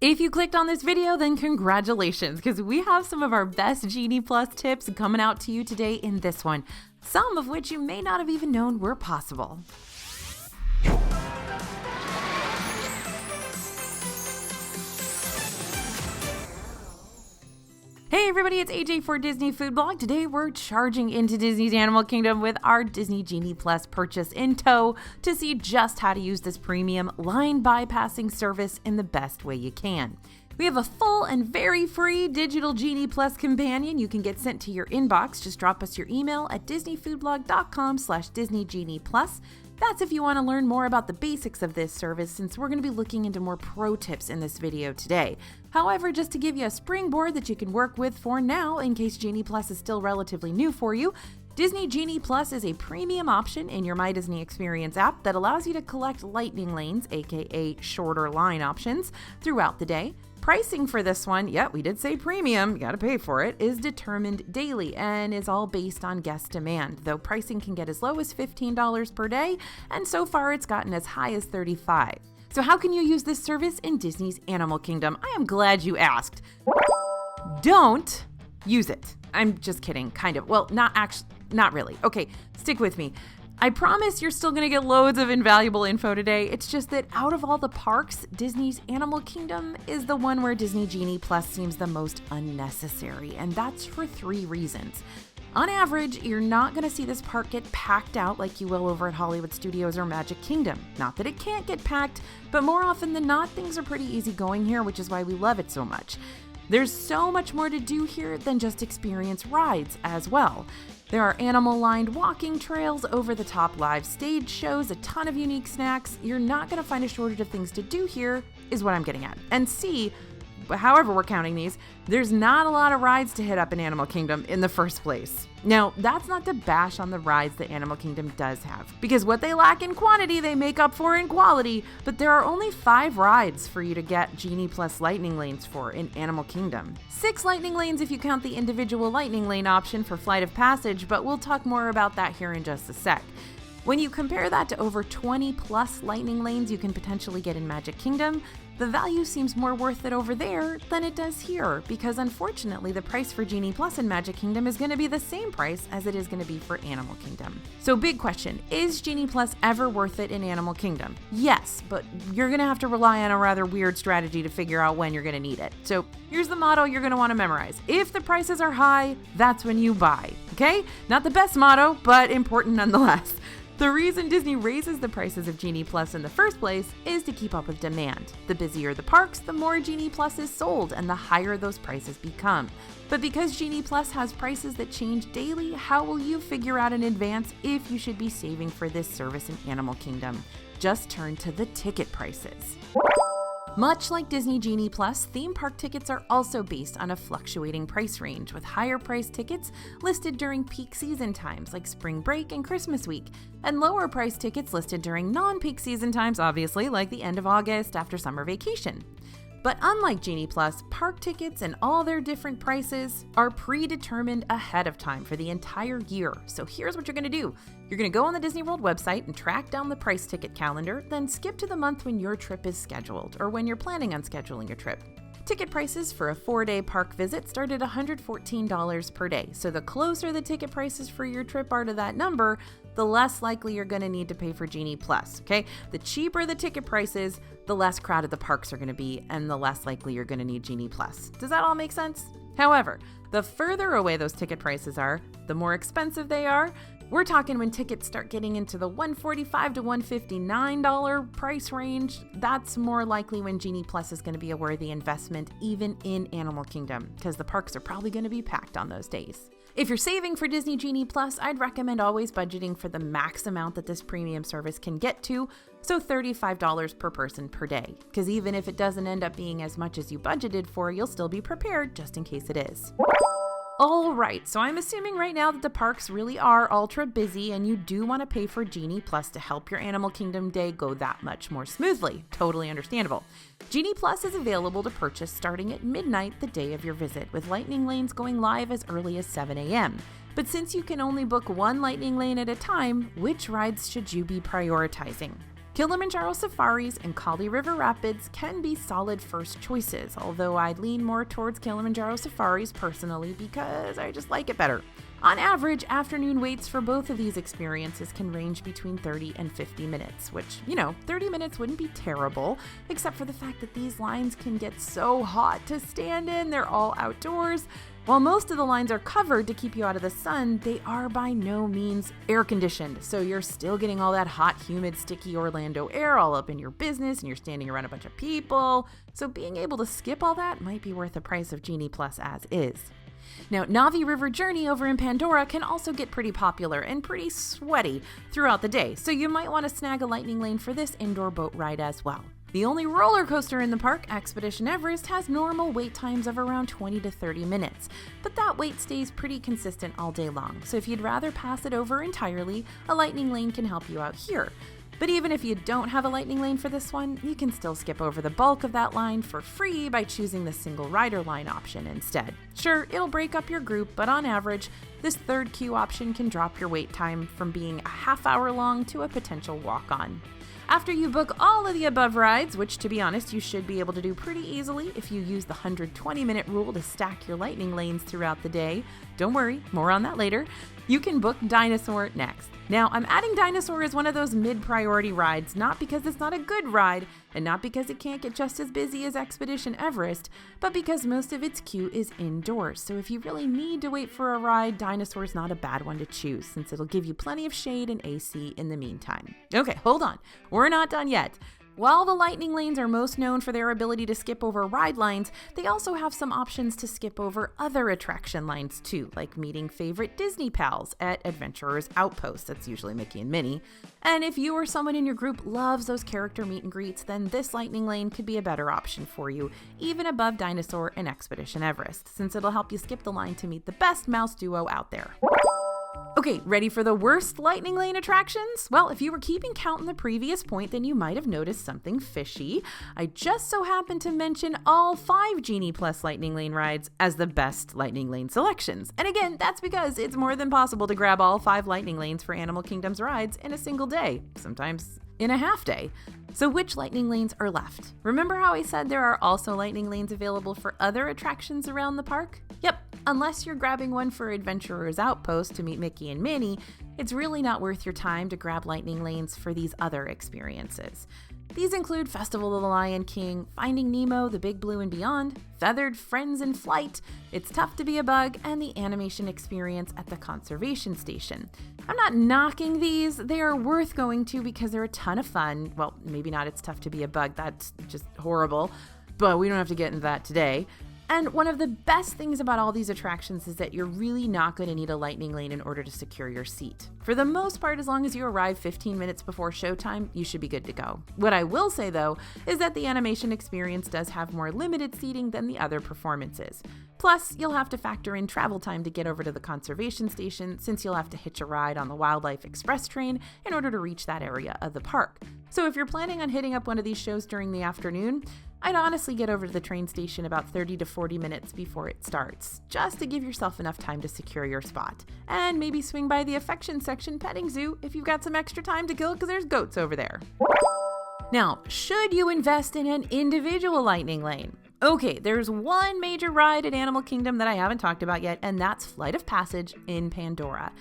If you clicked on this video, then congratulations, because we have some of our best Genie Plus tips coming out to you today in this one, some of which you may not have even known were possible. Hey everybody, it's AJ for Disney Food Blog. Today we're charging into Disney's Animal Kingdom with our Disney Genie Plus purchase in tow to see just how to use this premium line bypassing service in the best way you can. We have a full and very free digital Genie Plus companion you can get sent to your inbox. Just drop us your email at disneyfoodblog.com/DisneyGeniePlus. That's if you want to learn more about the basics of this service, since we're going to be looking into more pro tips in this video today. However, just to give you a springboard that you can work with for now, in case Genie Plus is still relatively new for you, Disney Genie Plus is a premium option in your My Disney Experience app that allows you to collect lightning lanes, aka shorter line options, throughout the day. Pricing for this one, we did say premium, you gotta pay for it, is determined daily and is all based on guest demand, though pricing can get as low as $15 per day, and so far it's gotten as high as $35. So how can you use this service in Disney's Animal Kingdom? I am glad you asked. Don't use it. I'm just kidding, kind of. Well, not really. Okay, stick with me. I promise you're still going to get loads of invaluable info today. It's just that out of all the parks, Disney's Animal Kingdom is the one where Disney Genie Plus seems the most unnecessary, and that's for 3 reasons. On average, you're not going to see this park get packed out like you will over at Hollywood Studios or Magic Kingdom. Not that it can't get packed, but more often than not, things are pretty easy going here, which is why we love it so much. There's so much more to do here than just experience rides as well. There are animal-lined walking trails, over-the-top live stage shows, a ton of unique snacks. You're not going to find a shortage of things to do here, is what I'm getting at. And C, however we're counting these, there's not a lot of rides to hit up in Animal Kingdom in the first place. Now, that's not to bash on the rides that Animal Kingdom does have, because what they lack in quantity, they make up for in quality, but there are only 5 rides for you to get Genie Plus lightning lanes for in Animal Kingdom. 6 lightning lanes if you count the individual lightning lane option for Flight of Passage, but we'll talk more about that here in just a sec. When you compare that to over 20 plus lightning lanes you can potentially get in Magic Kingdom, the value seems more worth it over there than it does here, because unfortunately the price for Genie Plus in Magic Kingdom is going to be the same price as it is going to be for Animal Kingdom. So big question, is Genie Plus ever worth it in Animal Kingdom? Yes, but you're going to have to rely on a rather weird strategy to figure out when you're going to need it. So here's the motto you're going to want to memorize. If the prices are high, that's when you buy, okay? Not the best motto, but important nonetheless. The reason Disney raises the prices of Genie Plus in the first place is to keep up with demand. The busier the parks, the more Genie Plus is sold, and the higher those prices become. But because Genie Plus has prices that change daily, how will you figure out in advance if you should be saving for this service in Animal Kingdom? Just turn to the ticket prices. Much like Disney Genie Plus, theme park tickets are also based on a fluctuating price range, with higher priced tickets listed during peak season times like spring break and Christmas week, and lower priced tickets listed during non-peak season times, obviously, like the end of August after summer vacation. But unlike Genie Plus, park tickets and all their different prices are predetermined ahead of time for the entire year. So here's what you're going to do. You're going to go on the Disney World website and track down the price ticket calendar, then skip to the month when your trip is scheduled or when you're planning on scheduling your trip. Ticket prices for a 4-day park visit start at $114 per day. So the closer the ticket prices for your trip are to that number, the less likely you're going to need to pay for Genie Plus, okay? The cheaper the ticket prices, the less crowded the parks are going to be, and the less likely you're going to need Genie Plus. Does that all make sense? However, the further away those ticket prices are, the more expensive they are. We're talking when tickets start getting into the $145 to $159 price range. That's more likely when Genie Plus is going to be a worthy investment, even in Animal Kingdom, because the parks are probably going to be packed on those days. If you're saving for Disney Genie Plus, I'd recommend always budgeting for the max amount that this premium service can get to, so $35 per person per day, because even if it doesn't end up being as much as you budgeted for, you'll still be prepared just in case it is. All right, so I'm assuming right now that the parks really are ultra busy and you do want to pay for Genie Plus to help your Animal Kingdom day go that much more smoothly. Totally understandable. Genie Plus is available to purchase starting at midnight the day of your visit, with lightning lanes going live as early as 7 a.m. But since you can only book one lightning lane at a time, which rides should you be prioritizing? Kilimanjaro Safaris and Kali River Rapids can be solid first choices, although I'd lean more towards Kilimanjaro Safaris personally because I just like it better. On average, afternoon waits for both of these experiences can range between 30 and 50 minutes, which, 30 minutes wouldn't be terrible, except for the fact that these lines can get so hot to stand in. They're all outdoors. While most of the lines are covered to keep you out of the sun, they are by no means air conditioned. So you're still getting all that hot, humid, sticky Orlando air all up in your business and you're standing around a bunch of people. So being able to skip all that might be worth the price of Genie Plus as is. Now, Navi River Journey over in Pandora can also get pretty popular and pretty sweaty throughout the day. So you might want to snag a lightning lane for this indoor boat ride as well. The only roller coaster in the park, Expedition Everest, has normal wait times of around 20 to 30 minutes, but that wait stays pretty consistent all day long. So if you'd rather pass it over entirely, a lightning lane can help you out here. But even if you don't have a lightning lane for this one, you can still skip over the bulk of that line for free by choosing the single rider line option instead. Sure, it'll break up your group, but on average, this third queue option can drop your wait time from being a half hour long to a potential walk-on. After you book all of the above rides, which to be honest, you should be able to do pretty easily if you use the 120-minute rule to stack your lightning lanes throughout the day. Don't worry, more on that later. You can book Dinosaur next. Now, I'm adding Dinosaur as one of those mid-priority rides, not because it's not a good ride, and not because it can't get just as busy as Expedition Everest, but because most of its queue is indoors. So if you really need to wait for a ride, Dinosaur's not a bad one to choose, since it'll give you plenty of shade and AC in the meantime. Okay, hold on. We're not done yet. While the lightning lanes are most known for their ability to skip over ride lines, they also have some options to skip over other attraction lines too, like meeting favorite Disney pals at Adventurers Outpost. That's usually Mickey and Minnie. And if you or someone in your group loves those character meet and greets, then this lightning lane could be a better option for you, even above Dinosaur and Expedition Everest, since it'll help you skip the line to meet the best mouse duo out there. Okay, ready for the worst lightning lane attractions? Well, if you were keeping count in the previous point, then you might have noticed something fishy. I just so happened to mention all 5 Genie Plus lightning lane rides as the best lightning lane selections. And again, that's because it's more than possible to grab all 5 lightning lanes for Animal Kingdom's rides in a single day, sometimes in a half day. So which lightning lanes are left? Remember how I said there are also lightning lanes available for other attractions around the park? Yep. Unless you're grabbing one for Adventurers Outpost to meet Mickey and Minnie, it's really not worth your time to grab lightning lanes for these other experiences. These include Festival of the Lion King, Finding Nemo, The Big Blue and Beyond, Feathered Friends in Flight, It's Tough to Be a Bug, and the animation experience at the Conservation Station. I'm not knocking these, they are worth going to because they're a ton of fun. Well, maybe not It's Tough to Be a Bug, that's just horrible, but we don't have to get into that today. And one of the best things about all these attractions is that you're really not going to need a lightning lane in order to secure your seat. For the most part, as long as you arrive 15 minutes before showtime, you should be good to go. What I will say though, is that the animation experience does have more limited seating than the other performances. Plus, you'll have to factor in travel time to get over to the conservation station, since you'll have to hitch a ride on the Wildlife Express train in order to reach that area of the park. So if you're planning on hitting up one of these shows during the afternoon, I'd honestly get over to the train station about 30 to 40 minutes before it starts, just to give yourself enough time to secure your spot. And maybe swing by the Affection Section petting zoo if you've got some extra time to kill because there's goats over there. Now, should you invest in an individual lightning lane? Okay, there's one major ride at Animal Kingdom that I haven't talked about yet, and that's Flight of Passage in Pandora.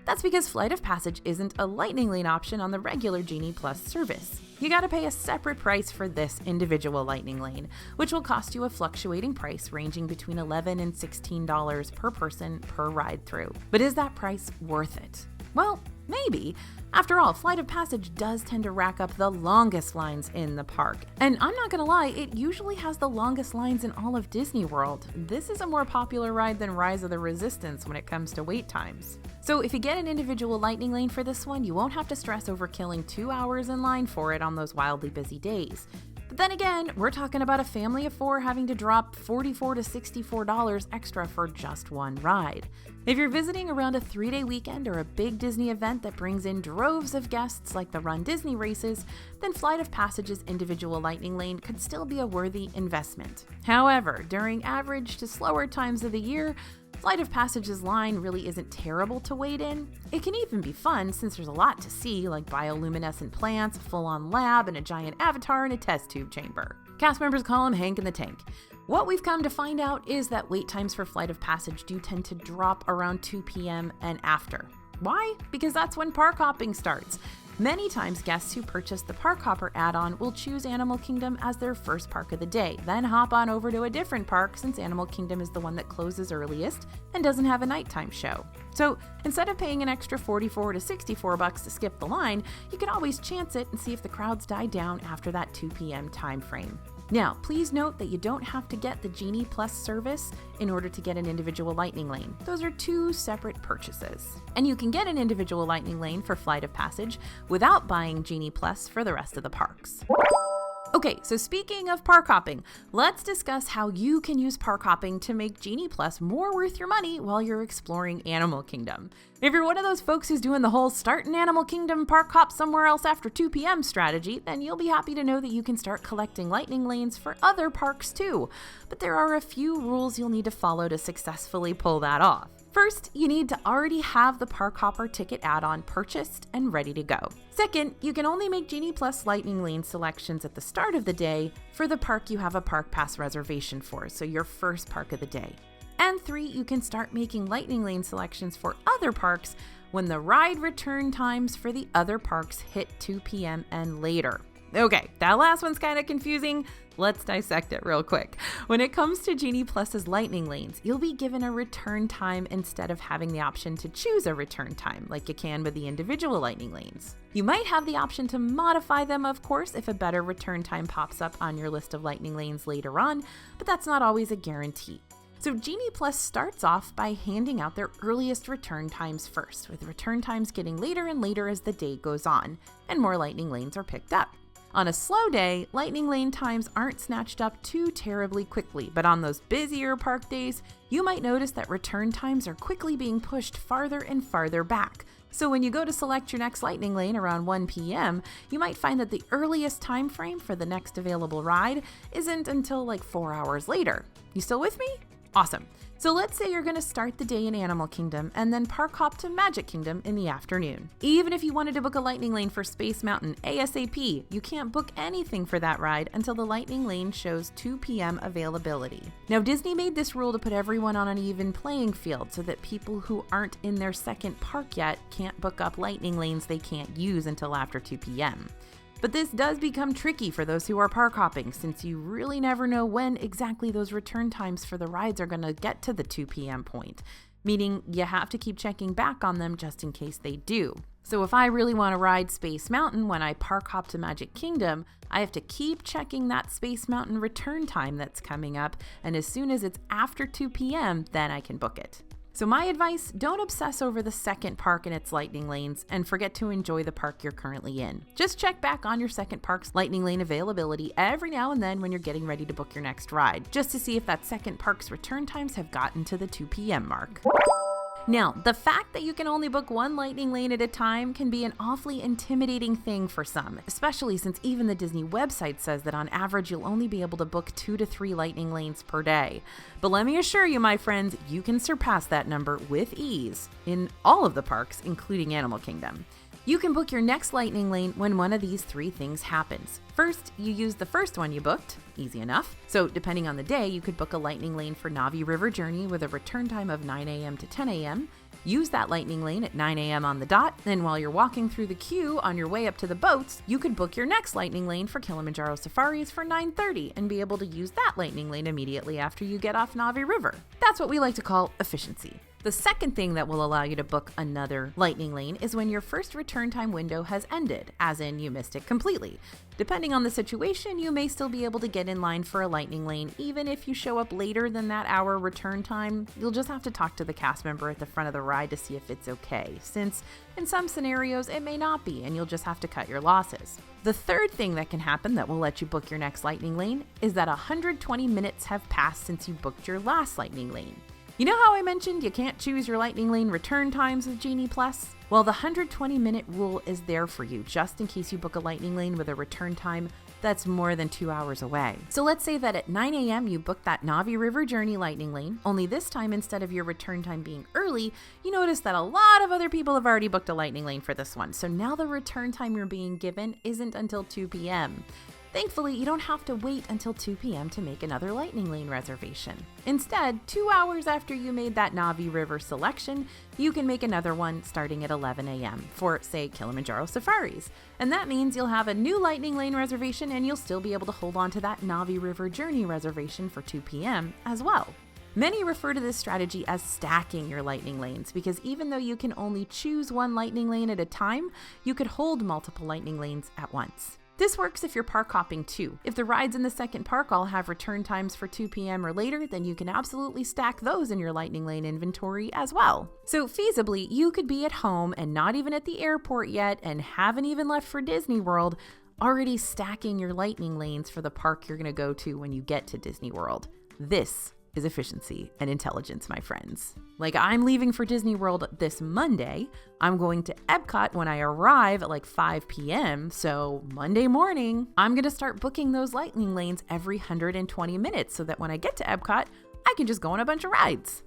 That's because Flight of Passage isn't a lightning lane option on the regular Genie Plus service. You gotta pay a separate price for this individual lightning lane, which will cost you a fluctuating price ranging between $11 and $16 per person per ride through. But is that price worth it? Well, maybe. After all, Flight of Passage does tend to rack up the longest lines in the park. And I'm not gonna lie, it usually has the longest lines in all of Disney World. This is a more popular ride than Rise of the Resistance when it comes to wait times. So if you get an individual lightning lane for this one, you won't have to stress over killing 2 hours in line for it on those wildly busy days. But then again, we're talking about a family of 4 having to drop $44 to $64 extra for just one ride. If you're visiting around a 3-day weekend or a big Disney event that brings in droves of guests like the Run Disney races, then Flight of Passage's individual lightning lane could still be a worthy investment. However, during average to slower times of the year, Flight of Passage's line really isn't terrible to wait in. It can even be fun since there's a lot to see, like bioluminescent plants, a full-on lab, and a giant avatar in a test tube chamber. Cast members call him Hank in the Tank. What we've come to find out is that wait times for Flight of Passage do tend to drop around 2 p.m. and after. Why? Because that's when park hopping starts. Many times guests who purchase the Park Hopper add-on will choose Animal Kingdom as their first park of the day, then hop on over to a different park since Animal Kingdom is the one that closes earliest and doesn't have a nighttime show. So instead of paying an extra $44 to $64 to skip the line, you can always chance it and see if the crowds die down after that 2 p.m. time frame. Now, please note that you don't have to get the Genie Plus service in order to get an individual Lightning Lane. Those are two separate purchases. And you can get an individual Lightning Lane for Flight of Passage without buying Genie Plus for the rest of the parks. Okay, so speaking of park hopping, let's discuss how you can use park hopping to make Genie Plus more worth your money while you're exploring Animal Kingdom. If you're one of those folks who's doing the whole start in Animal Kingdom, park hop somewhere else after 2 p.m. strategy, then you'll be happy to know that you can start collecting Lightning Lanes for other parks too. But there are a few rules you'll need to follow to successfully pull that off. First, you need to already have the Park Hopper ticket add-on purchased and ready to go. Second, you can only make Genie Plus Lightning Lane selections at the start of the day for the park you have a Park Pass reservation for, so your first park of the day. And 3, you can start making Lightning Lane selections for other parks when the ride return times for the other parks hit 2 p.m. and later. Okay, that last one's kind of confusing. Let's dissect it real quick. When it comes to Genie Plus's Lightning Lanes, you'll be given a return time instead of having the option to choose a return time, like you can with the individual Lightning Lanes. You might have the option to modify them, of course, if a better return time pops up on your list of Lightning Lanes later on, but that's not always a guarantee. So Genie Plus starts off by handing out their earliest return times first, with return times getting later and later as the day goes on, and more Lightning Lanes are picked up. On a slow day, Lightning Lane times aren't snatched up too terribly quickly, but on those busier park days, you might notice that return times are quickly being pushed farther and farther back. So when you go to select your next Lightning Lane around 1 p.m., you might find that the earliest time frame for the next available ride isn't until like 4 hours later. You still with me? Awesome. So let's say you're going to start the day in Animal Kingdom and then park hop to Magic Kingdom in the afternoon. Even if you wanted to book a Lightning Lane for Space Mountain ASAP, you can't book anything for that ride until the Lightning Lane shows 2 p.m. availability. Now, Disney made this rule to put everyone on an even playing field so that people who aren't in their second park yet can't book up Lightning Lanes they can't use until after 2 p.m. But this does become tricky for those who are park hopping, since you really never know when exactly those return times for the rides are going to get to the 2 p.m. point, meaning you have to keep checking back on them just in case they do. So if I really want to ride Space Mountain when I park hop to Magic Kingdom, I have to keep checking that Space Mountain return time that's coming up, and as soon as it's after 2 p.m., then I can book it. So my advice, don't obsess over the second park and its Lightning Lanes and forget to enjoy the park you're currently in. Just check back on your second park's Lightning Lane availability every now and then when you're getting ready to book your next ride, just to see if that second park's return times have gotten to the 2 p.m. mark. Now, the fact that you can only book one Lightning Lane at a time can be an awfully intimidating thing for some, especially since even the Disney website says that on average you'll only be able to book 2 to 3 Lightning Lanes per day. But let me assure you, my friends, you can surpass that number with ease in all of the parks, including Animal Kingdom. You can book your next Lightning Lane when one of these 3 things happens. First, you use the first one you booked, easy enough. So depending on the day, you could book a Lightning Lane for Navi River Journey with a return time of 9 a.m. to 10 a.m., use that Lightning Lane at 9 a.m. on the dot, then while you're walking through the queue on your way up to the boats, you could book your next Lightning Lane for Kilimanjaro Safaris for 9:30 and be able to use that Lightning Lane immediately after you get off Navi River. That's what we like to call efficiency. The second thing that will allow you to book another Lightning Lane is when your first return time window has ended, as in you missed it completely. Depending on the situation, you may still be able to get in line for a Lightning Lane even if you show up later than that hour return time. You'll just have to talk to the cast member at the front of the ride to see if it's okay, since in some scenarios it may not be and you'll just have to cut your losses. The third thing that can happen that will let you book your next Lightning Lane is that 120 minutes have passed since you booked your last Lightning Lane. You know how I mentioned you can't choose your Lightning Lane return times with Genie Plus? Well, the 120-minute rule is there for you, just in case you book a Lightning Lane with a return time That's more than 2 hours away. So let's say that at 9 a.m. you booked that Navi River Journey lightning lane, only this time instead of your return time being early, you notice that a lot of other people have already booked a lightning lane for this one. So now the return time you're being given isn't until 2 p.m. Thankfully, you don't have to wait until 2 p.m. to make another lightning lane reservation. Instead, 2 hours after you made that Navi River selection, you can make another one starting at 11 a.m. for, say, Kilimanjaro Safaris. And that means you'll have a new lightning lane reservation and you'll still be able to hold on to that Navi River Journey reservation for 2 p.m. as well. Many refer to this strategy as stacking your lightning lanes because even though you can only choose one lightning lane at a time, you could hold multiple lightning lanes at once. This works if you're park hopping too. If the rides in the second park all have return times for 2 p.m. or later, then you can absolutely stack those in your lightning lane inventory as well. So feasibly, you could be at home and not even at the airport yet and haven't even left for Disney World, already stacking your lightning lanes for the park you're going to go to when you get to Disney World. This is efficiency and intelligence, my friends. Like, I'm leaving for Disney World this Monday. I'm going to Epcot when I arrive at like 5 p.m. So Monday morning, I'm going to start booking those lightning lanes every 120 minutes so that when I get to Epcot, I can just go on a bunch of rides.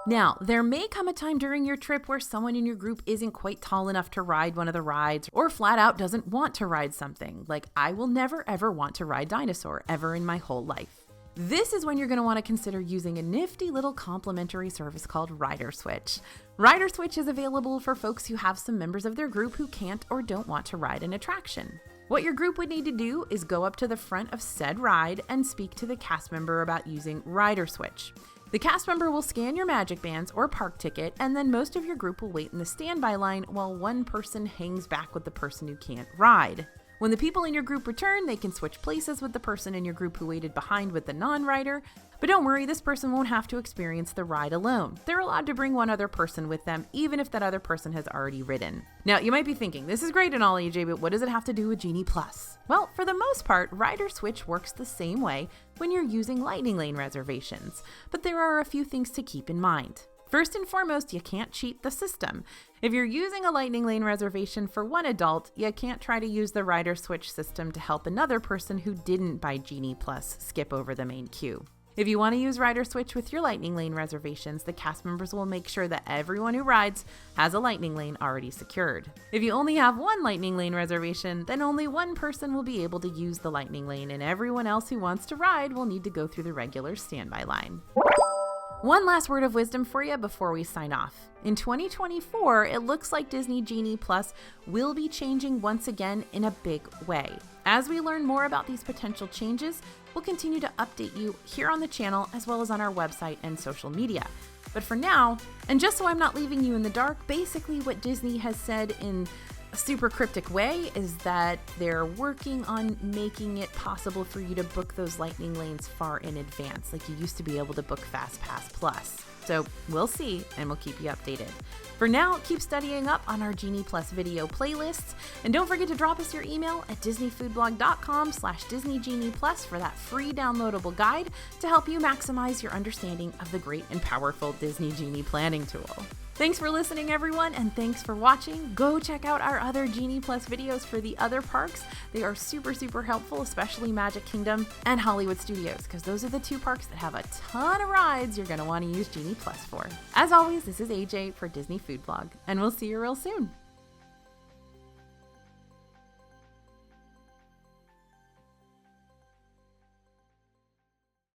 Now, there may come a time during your trip where someone in your group isn't quite tall enough to ride one of the rides or flat out doesn't want to ride something. Like, I will never ever want to ride Dinosaur ever in my whole life. This is when you're going to want to consider using a nifty little complimentary service called Rider Switch. Rider Switch is available for folks who have some members of their group who can't or don't want to ride an attraction. What your group would need to do is go up to the front of said ride and speak to the cast member about using Rider Switch. The cast member will scan your magic bands or park ticket, and then most of your group will wait in the standby line while one person hangs back with the person who can't ride. When the people in your group return, they can switch places with the person in your group who waited behind with the non-rider. But don't worry, this person won't have to experience the ride alone. They're allowed to bring one other person with them, even if that other person has already ridden. Now, you might be thinking, this is great and all, AJ, but what does it have to do with Genie Plus? Well, for the most part, Rider Switch works the same way when you're using lightning lane reservations. But there are a few things to keep in mind. First and foremost, you can't cheat the system. If you're using a lightning lane reservation for one adult, you can't try to use the Rider Switch system to help another person who didn't buy Genie Plus skip over the main queue. If you want to use Rider Switch with your lightning lane reservations, the cast members will make sure that everyone who rides has a lightning lane already secured. If you only have one lightning lane reservation, then only one person will be able to use the lightning lane, and everyone else who wants to ride will need to go through the regular standby line. One last word of wisdom for you before we sign off. In 2024, it looks like Disney Genie Plus will be changing once again in a big way. As we learn more about these potential changes, we'll continue to update you here on the channel as well as on our website and social media. But for now, and just so I'm not leaving you in the dark, basically what Disney has said in a super cryptic way is that they're working on making it possible for you to book those lightning lanes far in advance, like you used to be able to book FastPass Plus. So we'll see, and we'll keep you updated. For now, keep studying up on our Genie Plus video playlists, and don't forget to drop us your email at disneyfoodblog.com/DisneyGeniePlus for that free downloadable guide to help you maximize your understanding of the great and powerful Disney Genie planning tool. Thanks for listening, everyone, and thanks for watching. Go check out our other Genie Plus videos for the other parks. They are super, super helpful, especially Magic Kingdom and Hollywood Studios, because those are the two parks that have a ton of rides you're going to want to use Genie Plus for. As always, this is AJ for Disney Food Blog, and we'll see you real soon.